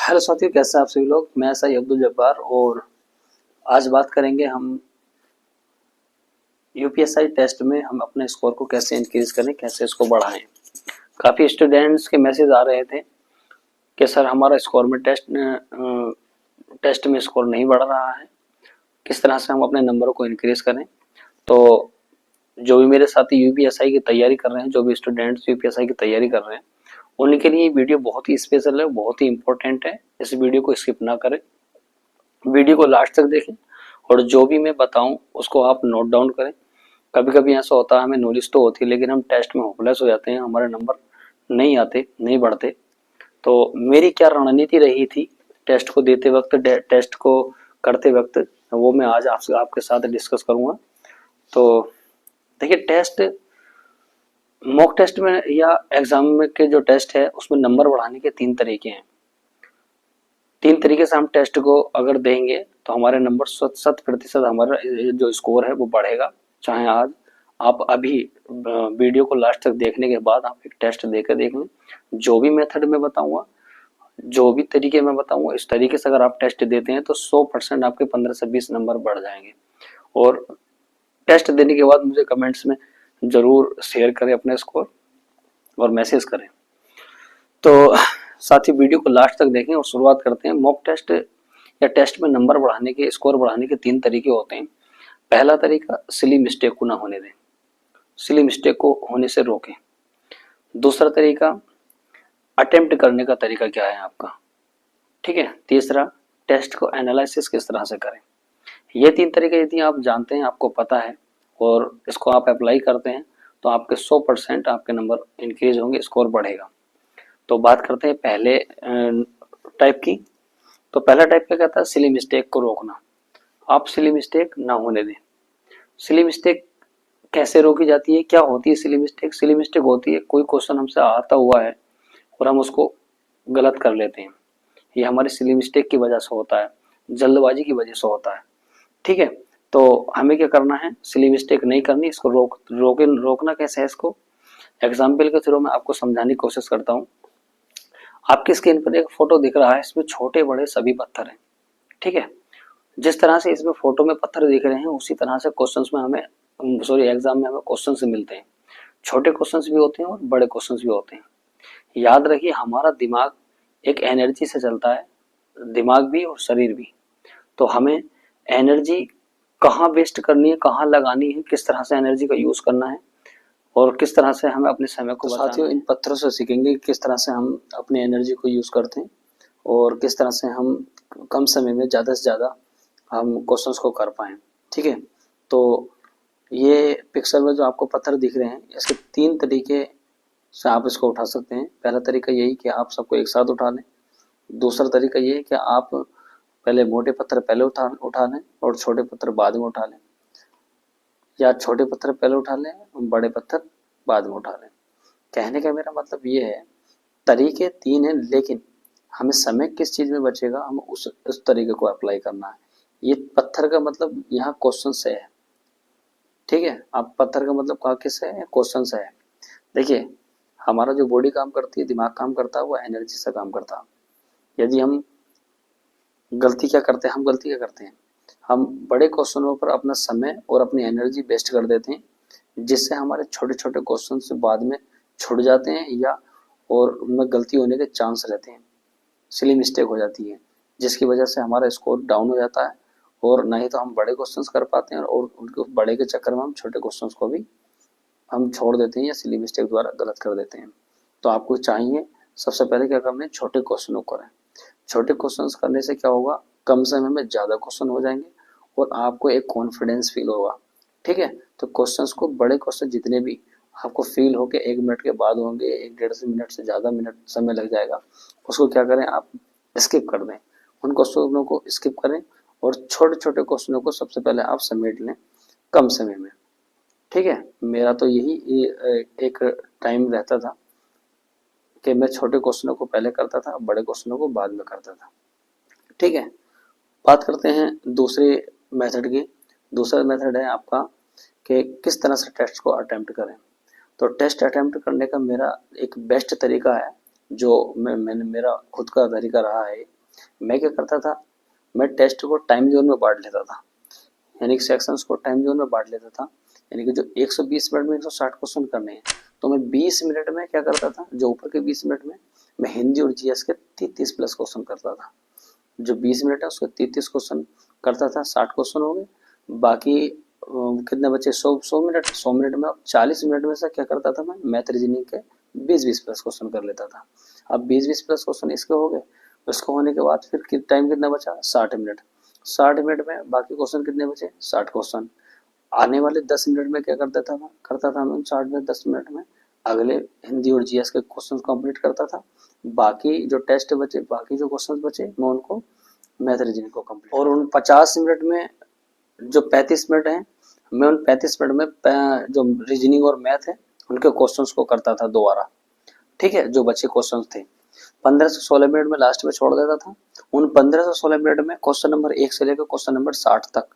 Hello साथियों, कैसे हैं आप सभी लोग। मैं सही अब्दुल जब्बार और आज बात करेंगे हम यूपीएसआई टेस्ट में हम अपने स्कोर को कैसे इंक्रीज करें, कैसे इसको बढ़ाएं। काफ़ी स्टूडेंट्स के मैसेज आ रहे थे कि सर हमारा स्कोर में टेस्ट में स्कोर नहीं बढ़ रहा है, किस तरह से हम अपने नंबरों को इंक्रीज करें। तो जो भी मेरे साथी यूपीएसआई की तैयारी कर रहे हैं, जो भी स्टूडेंट्स यूपीएसआई की तैयारी कर रहे हैं, उनके लिए ये वीडियो बहुत ही स्पेशल है, बहुत ही इंपॉर्टेंट है। इस वीडियो को स्किप ना करें, वीडियो को लास्ट तक देखें और जो भी मैं बताऊं उसको आप नोट डाउन करें। कभी कभी ऐसा होता है, हमें नॉलेज तो होती है लेकिन हम टेस्ट में होपलेस हो जाते हैं, हमारे नंबर नहीं आते, नहीं बढ़ते। तो मेरी क्या रणनीति रही थी टेस्ट को देते वक्त, टेस्ट को करते वक्त, वो मैं आज आपके साथ डिस्कस करूंगा। तो देखिए, टेस्ट मॉक टेस्ट में या एग्जाम में के जो टेस्ट है उसमें नंबर बढ़ाने के तीन तरीके हैं। तीन तरीके से हम टेस्ट को अगर देंगे तो हमारे नंबर 100% हमारा जो स्कोर है वो बढ़ेगा। चाहे आज आप अभी वीडियो को लास्ट तक देखने के बाद आप एक टेस्ट देकर देख लें। जो भी मेथड मैं बताऊंगा, जो भी तरीके मैं बताऊंगा, इस तरीके से अगर आप टेस्ट देते हैं तो 100% आपके 15 से 20 नंबर बढ़ जाएंगे। और टेस्ट देने के बाद मुझे कमेंट्स में जरूर शेयर करें अपने स्कोर और मैसेज करें। तो साथ ही वीडियो को लास्ट तक देखें और शुरुआत करते हैं। मॉक टेस्ट या टेस्ट में नंबर बढ़ाने के, स्कोर बढ़ाने के तीन तरीके होते हैं। पहला तरीका, सिली मिस्टेक को ना होने दें, सिली मिस्टेक को होने से रोकें। दूसरा तरीका, अटेम्प्ट करने का तरीका क्या है आपका, ठीक है। तीसरा, टेस्ट को एनालिसिस किस तरह से करें। ये तीन तरीके यदि आप जानते हैं, आपको पता है और इसको आप अप्लाई करते हैं तो आपके 100% आपके नंबर इंक्रीज होंगे, स्कोर बढ़ेगा। तो बात करते हैं पहले टाइप की। तो पहला टाइप क्या कहता है, सिली मिस्टेक को रोकना। आप सिली मिस्टेक ना होने दें। सिली मिस्टेक कैसे रोकी जाती है, क्या होती है सिली मिस्टेक। सिली मिस्टेक होती है कोई क्वेश्चन हमसे आता हुआ है और हम उसको गलत कर लेते हैं, ये हमारी सिली मिस्टेक की वजह से होता है, जल्दबाजी की वजह से होता है, ठीक है। तो हमें क्या करना है, सिली मिस्टेक नहीं करनी। इसको रोकना कैसे है, इसको एग्जाम्पल के थ्रू मैं आपको समझाने की कोशिश करता हूँ। आपकी स्क्रीन पर एक फोटो दिख रहा है, इसमें छोटे बड़े सभी पत्थर हैं, ठीक है। जिस तरह से इसमें फोटो में पत्थर दिख रहे हैं उसी तरह से क्वेश्चंस में हमें, एग्जाम में हमें क्वेश्चंस मिलते हैं। छोटे क्वेश्चंस भी होते हैं और बड़े क्वेश्चंस भी होते हैं। याद रखिए, हमारा दिमाग एक एनर्जी से चलता है, दिमाग भी और शरीर भी। तो हमें एनर्जी कहाँ वेस्ट करनी है, कहाँ लगानी है, किस तरह से एनर्जी का यूज करना है और किस तरह से हमें अपने समय को बचाना है। साथियों, इन पत्थरों से सीखेंगे किस तरह से हम अपनी एनर्जी को यूज करते हैं और किस तरह से हम कम समय में ज़्यादा से ज़्यादा हम क्वेश्चंस को कर पाएं, ठीक है। तो ये पिक्चर में जो आपको पत्थर दिख रहे हैं, इसके तीन तरीके से आप इसको उठा सकते हैं। पहला तरीका यही कि आप सबको एक साथ उठा लें। दूसरा तरीका ये है कि आप पहले मोटे पत्थर पहले उठा लें और छोटे पत्थर बाद में उठा लें, या छोटे पत्थर पहले उठा लें, बड़े पत्थर बाद में उठा लें। कहने का मेरा मतलब ये है, तरीके तीन हैं लेकिन हमें समय किस चीज में बचेगा, हम उस तरीके को अप्लाई करना है। ये पत्थर का मतलब यहाँ क्वेश्चन से है, ठीक है। आप पत्थर का मतलब कहा किससे है, क्वेश्चन से है। देखिए, हमारा जो बॉडी काम करती है, दिमाग काम करता है, वो एनर्जी से काम करता है। यदि हम गलती क्या करते हैं, हम बड़े क्वेश्चनों पर अपना समय और अपनी एनर्जी वेस्ट कर देते हैं, जिससे हमारे छोटे छोटे क्वेश्चन से बाद में छूट जाते हैं या और उनमें गलती होने के चांस रहते हैं, सिली मिस्टेक हो जाती है, जिसकी वजह से हमारा स्कोर डाउन हो जाता है। और नहीं तो हम बड़े क्वेश्चंस कर पाते हैं और उनके बड़े के चक्कर में हम छोटे क्वेश्चंस को भी हम छोड़ देते हैं या सिली मिस्टेक द्वारा गलत कर देते हैं। तो आपको चाहिए सबसे पहले क्या करना है, छोटे क्वेश्चनों को करें। छोटे क्वेश्चंस करने से क्या होगा, कम समय में ज़्यादा क्वेश्चन हो जाएंगे और आपको एक कॉन्फिडेंस फील होगा, ठीक है। तो क्वेश्चंस को, बड़े क्वेश्चन जितने भी आपको फील हो के 1 मिनट के बाद होंगे, 1 डेढ़ से ज़्यादा मिनट समय लग जाएगा, उसको क्या करें, आप स्किप कर दें, उन क्वेश्चनों को स्किप करें और छोटे छोटे क्वेश्चनों को सबसे पहले आप समेट लें कम समय में, ठीक है। मेरा तो यही एक टाइम रहता था कि मैं छोटे क्वेश्चनों को पहले करता था, बड़े क्वेश्चनों को बाद में करता था, ठीक है। बात करते हैं दूसरे मेथड की। दूसरा मेथड है आपका कि किस तरह से टेस्ट को अटेम्प्ट करें। तो टेस्ट अटेम्प्ट करने का मेरा एक बेस्ट तरीका है जो मैंने मेरा खुद का तरीका रहा है, मैं क्या करता था, मैं टेस्ट को टाइम जोन में बांट लेता था, यानी कि सेक्शंस को टाइम जोन में बांट लेता था। यानी कि जो 120 मिनट में 160 क्वेश्चन करने हैं, तो मैं 20 मिनट में क्या करता था, जो ऊपर के 20 मिनट में मैं हिंदी और जीएस के 30 प्लस क्वेश्चन करता था। जो 20 मिनट है उसके 33 क्वेश्चन करता था, 60 क्वेश्चन हो गए। बाकी कितने बचे, 100 मिनट में 40 मिनट में से क्या करता था, मैं मैथ रीजनिंग के 20-20 प्लस क्वेश्चन कर लेता था। अब 20-20 प्लस क्वेश्चन इसके हो गए, उसको होने के बाद फिर टाइम कितना बचा, 60 मिनट। 60 मिनट में बाकी क्वेश्चन कितने बचे, 60 क्वेश्चन। आने वाले 10 मिनट में क्या करता था मैं 60 में 10 मिनट में अगले हिंदी और जीएस के क्वेश्चन कंप्लीट करता था। बाकी जो टेस्ट बचे, बाकी जो क्वेश्चन बचे, मैं उनको मैथ रीजनिंग को कंप्लीट, और उन 50 मिनट में जो 35 मिनट है, मैं उन 35 मिनट में जो रीजनिंग और मैथ है उनके क्वेश्चंस को करता था दोबारा। ठीक है, जो बचे क्वेश्चंस थे 15 से 16 मिनट में लास्ट में छोड़ देता था। उन 15 से 16 मिनट में क्वेश्चन नंबर 1 से लेकर क्वेश्चन नंबर 60 तक,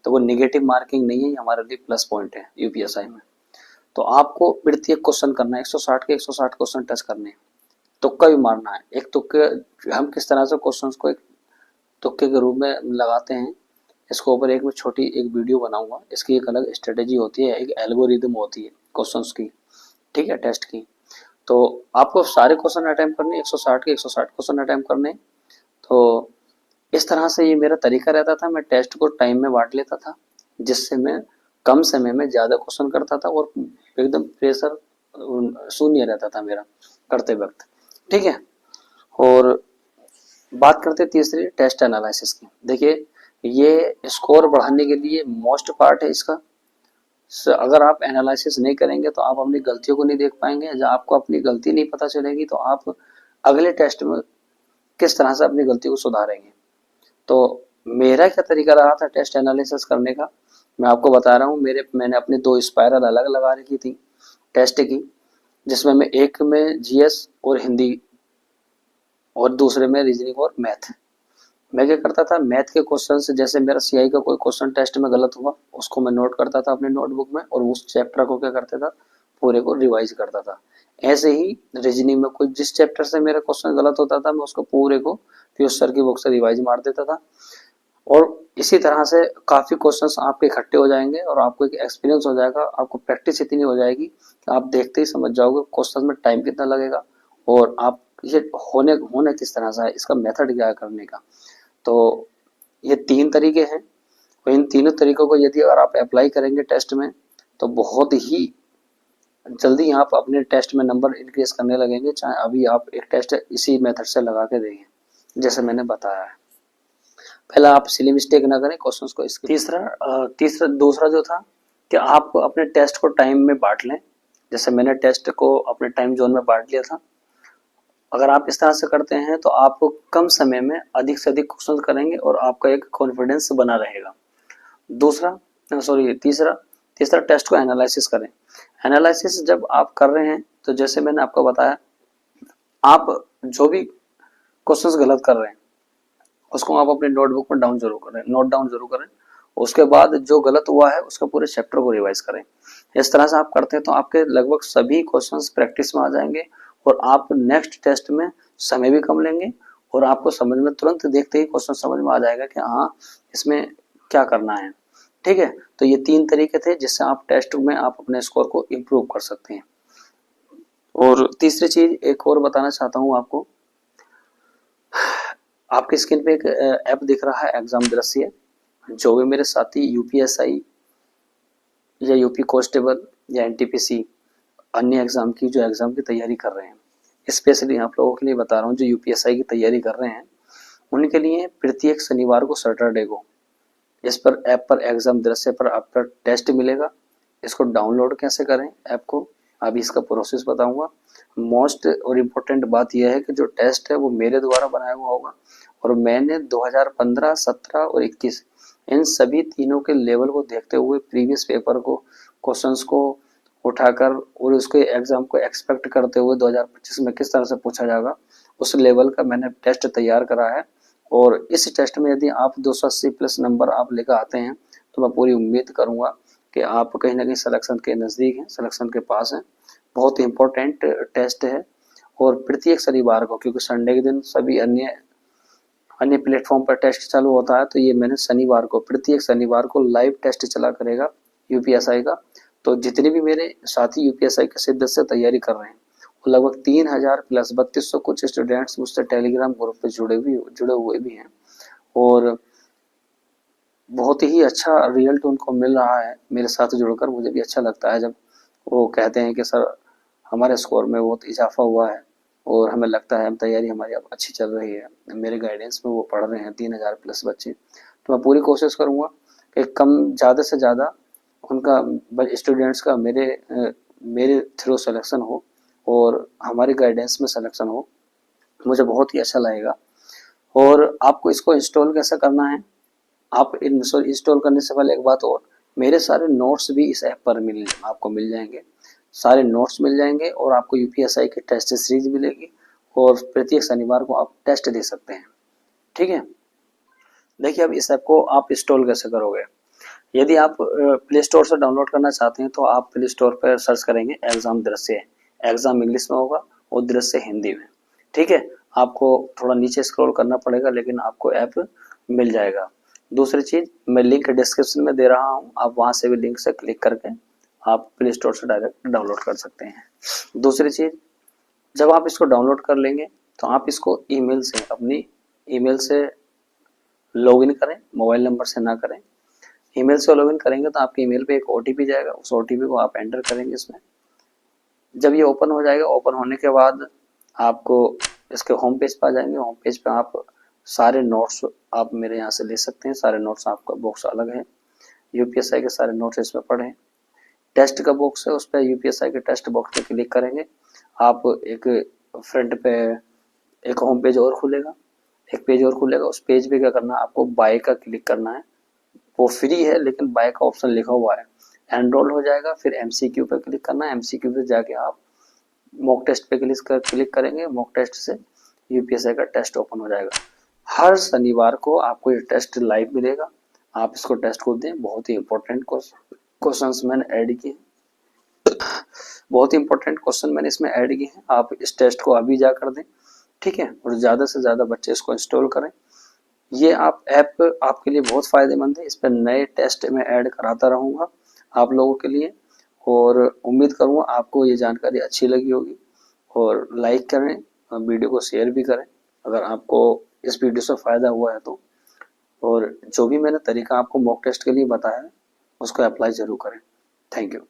तो वो नेगेटिव मार्किंग नहीं है, ये हमारे लिए प्लस पॉइंट है यूपीएसआई में। तो आपको प्रत्येक क्वेश्चन करना है, 160 के 160 क्वेश्चन टच करने हैं, तुक्का भी मारना है। एक तुक्के, हम किस तरह से क्वेश्चंस को एक तुक्के के रूप में लगाते हैं, इसको ऊपर एक मैं छोटी एक वीडियो बनाऊंगा। इसकी एक अलग स्ट्रेटेजी होती है, एक एल्गोरिदम होती है क्वेश्चंस की, ठीक है, टेस्ट की। तो आपको सारे क्वेश्चन अटेम्प्ट करने, 160 के 160 क्वेश्चन अटेम्प्ट करने। तो इस तरह से ये मेरा तरीका रहता था। मैं टेस्ट को टाइम में बांट लेता था, जिससे मैं कम समय में ज्यादा क्वेश्चन करता था और एकदम प्रेशर शून्य रहता था मेरा करते वक्त। ठीक है, और बात करते तीसरी टेस्ट एनालिसिस की। देखिए, ये स्कोर बढ़ाने के लिए मोस्ट पार्ट है इसका। अगर आप एनालिसिस नहीं करेंगे तो आप अपनी गलतियों को नहीं देख पाएंगे। जब आपको अपनी गलती नहीं पता चलेगी तो आप अगले टेस्ट में किस तरह से अपनी गलती को सुधारेंगे। तो मेरा क्या तरीका रहा था टेस्ट एनालिसिस करने का, मैं आपको बता रहा हूँ। मैंने अपनी 2 स्पाइरल अलग लगा रखी थी टेस्ट की, जिसमें मैं एक में जीएस और हिंदी और दूसरे में रीजनिंग और मैथ। मैं क्या करता था, मैथ के क्वेश्चन से, जैसे मेरा सीआई का कोई क्वेश्चन टेस्ट में गलत हुआ, उसको मैं नोट करता था अपने नोटबुक में, और उस चैप्टर को क्या करता था, पूरे को रिवाइज करता था। ऐसे ही रीजनिंग में कोई जिस चैप्टर से मेरा क्वेश्चन गलत होता था, मैं उसको पूरे को पीयूष सर की बुक से रिवाइज मार देता था। और इसी तरह से काफी क्वेश्चंस आपके इकट्ठे हो जाएंगे और आपको एक एक्सपीरियंस हो जाएगा। आपको प्रैक्टिस इतनी हो जाएगी कि आप देखते ही समझ जाओगे क्वेश्चन में टाइम कितना लगेगा, और आप ये होने किस तरह से है, इसका मेथड क्या है करने का। तो ये 3 तरीके हैं, और इन तीनों तरीकों को यदि अगर आप अप्लाई करेंगे टेस्ट में, तो बहुत ही जल्दी आप अपने टेस्ट में नंबर इंक्रीज करने लगेंगे। चाहे अभी आप एक टेस्ट इसी मेथड से लगा के देखें जैसे मैंने बताया है। पहला, आप सिली मिस्टेक ना करें क्वेश्चंस को। इसके दूसरा जो था कि आप अपने टेस्ट को टाइम में बांट लें। जैसे मैंने टेस्ट को अपने टाइम जोन में बांट लिया था। अगर आप इस तरह से करते हैं तो आप कम समय में अधिक से अधिक क्वेश्चन करेंगे और आपका एक कॉन्फिडेंस बना रहेगा। तीसरा टेस्ट को एनालिसिस करें। एनालिसिस जब आप कर रहे हैं तो जैसे मैंने आपको बताया, आप जो भी क्वेश्चंस गलत कर रहे हैं उसको आप अपने नोटबुक में नोट डाउन जरूर करें। उसके बाद जो गलत हुआ है उसका पूरे चैप्टर को रिवाइज करें। इस तरह से आप करते हैं तो आपके लगभग सभी क्वेश्चंस प्रैक्टिस में आ जाएंगे, और आप नेक्स्ट टेस्ट में समय भी कम लेंगे, और आपको समझ में तुरंत देखते ही क्वेश्चन समझ में आ जाएगा कि हाँ, इसमें क्या करना है। ठीक है, तो ये 3 तरीके थे जिससे आप टेस्ट में आप अपने स्कोर को इम्प्रूव कर सकते हैं। और तीसरी चीज एक और बताना चाहता हूँ आपको। आपकी स्क्रीन पे एक ऐप दिख रहा है, एग्जाम दृश्य। जो भी मेरे साथी यूपीएसआई या यूपी कांस्टेबल या एनटीपीसी अन्य एग्जाम की तैयारी कर रहे हैं, स्पेशली आप लोगों के लिए बता रहा हूँ, जो यूपीएसआई की तैयारी कर रहे हैं उनके लिए प्रत्येक शनिवार को, सैटरडे को, इस पर ऐप पर एग्जाम दृश्य पर आपका टेस्ट मिलेगा। इसको डाउनलोड कैसे करें ऐप को, अभी इसका प्रोसेस बताऊंगा। मोस्ट और इम्पोर्टेंट बात यह है कि जो टेस्ट है वो मेरे द्वारा बनाया हुआ होगा, और मैंने 2015, 17 और 21 इन सभी तीनों के लेवल को देखते हुए प्रीवियस पेपर को, क्वेश्चंस को उठाकर और उसके एग्जाम को एक्सपेक्ट करते हुए 2025 में किस तरह से पूछा जाएगा, उस लेवल का मैंने टेस्ट तैयार करा है। और इस टेस्ट में यदि आप 280 प्लस नंबर आप लेकर आते हैं तो मैं पूरी उम्मीद करूंगा कि आप कहीं ना कहीं सिलेक्शन के नज़दीक हैं, सिलेक्शन के पास हैं। बहुत ही इम्पोर्टेंट टेस्ट है, और प्रत्येक शनिवार को, क्योंकि संडे के दिन सभी अन्य अन्य प्लेटफॉर्म पर टेस्ट चालू होता है, तो ये मैंने शनिवार को, प्रत्येक शनिवार को लाइव टेस्ट चला करेगा यूपीएसआई का। तो जितने भी मेरे साथी यूपीएसआई के शिद्दत से तैयारी कर रहे हैं, वो लगभग 3000 प्लस 3200 कुछ स्टूडेंट्स मुझसे टेलीग्राम ग्रुप पे जुड़े हुए भी हैं, और बहुत ही अच्छा रिजल्ट उनको मिल रहा है मेरे साथ जुड़कर। मुझे भी अच्छा लगता है जब वो कहते हैं कि सर हमारे स्कोर में बहुत इजाफा हुआ है, और हमें लगता है तैयारी हमारी अब अच्छी चल रही है। मेरे गाइडेंस में वो पढ़ रहे हैं 3000 प्लस बच्चे। तो मैं पूरी कोशिश करूँगा कि कम ज़्यादा से ज़्यादा उनका स्टूडेंट्स का मेरे थ्रू सिलेक्शन हो और हमारे गाइडेंस में सिलेक्शन हो। मुझे बहुत ही अच्छा लगेगा। और आपको इसको इंस्टॉल कैसे करना है, आप इंस्टॉल करने से पहले एक बात और, मेरे सारे नोट्स भी इस ऐप पर आपको मिल जाएंगे। सारे नोट्स मिल जाएंगे और आपको यूपीएसआई की टेस्ट सीरीज मिलेगी, और प्रत्येक शनिवार को आप टेस्ट दे सकते हैं। ठीक है, देखिए अब इस ऐप को आप इंस्टॉल कैसे करोगे। यदि आप प्ले स्टोर से डाउनलोड करना चाहते हैं तो आप प्ले स्टोर पर सर्च करेंगे एग्जाम दृश्य। एग्जाम इंग्लिश में होगा और दृश्य हिंदी में। ठीक है, आपको थोड़ा नीचे स्क्रॉल करना पड़ेगा, लेकिन आपको ऐप मिल जाएगा। दूसरी चीज, मैं लिंक डिस्क्रिप्शन में दे रहा हूँ, आप वहां से भी लिंक से क्लिक करके आप प्ले स्टोर से डायरेक्ट डाउनलोड कर सकते हैं। दूसरी चीज, जब आप इसको डाउनलोड कर लेंगे तो आप इसको ईमेल से, अपनी ईमेल से लॉगिन करें, मोबाइल नंबर से ना करें। ईमेल से लॉगिन करेंगे तो आपके ईमेल पे एक ओटीपी जाएगा, उस ओटीपी को आप एंटर करेंगे इसमें। जब ये ओपन हो जाएगा, ओपन होने के बाद आपको इसके होम पेज पर आ जाएंगे। होम पेज पे आप सारे नोट्स आप मेरे यहाँ से ले सकते हैं। सारे नोट्स, आपका बॉक्स अलग है, यूपीएसआई के सारे नोट्स इसमें पढ़ें। टेस्ट का बॉक्स है, उस पर यूपीएसआई के टेस्ट बॉक्स पे क्लिक करेंगे, आप एक फ्रंट पे एक होम पेज और खुलेगा, एक पेज और खुलेगा। उस पेज पे क्या करना है, आपको बाय का क्लिक करना है। वो फ्री है लेकिन बाय का ऑप्शन लिखा हुआ है। एनरोल हो जाएगा, फिर एमसीक्यू पे क्लिक करना है। एमसीक्यू पे जाके आप मॉक टेस्ट पे क्लिक करेंगे। मॉक टेस्ट से यूपीएसआई का टेस्ट ओपन हो जाएगा। हर शनिवार को आपको ये टेस्ट लाइव मिलेगा, आप इसको टेस्ट को दें। बहुत ही इंपॉर्टेंट क्वेश्चंस मैंने ऐड किए, बहुत ही इंपॉर्टेंट क्वेश्चन मैंने इसमें ऐड किए हैं। आप इस टेस्ट को अभी जा कर दें, ठीक है, और ज़्यादा से ज़्यादा बच्चे इसको इंस्टॉल करें। ये ऐप आपके लिए बहुत फ़ायदेमंद है। इस पर नए टेस्ट मैं ऐड कराता रहूँगा आप लोगों के लिए, और उम्मीद करूँगा आपको ये जानकारी अच्छी लगी होगी। और लाइक करें, वीडियो को शेयर भी करें अगर आपको इस वीडियो से फ़ायदा हुआ है तो। और जो भी मैंने तरीका आपको मॉक टेस्ट के लिए बताया है उसको अप्लाई ज़रूर करें। Thank you.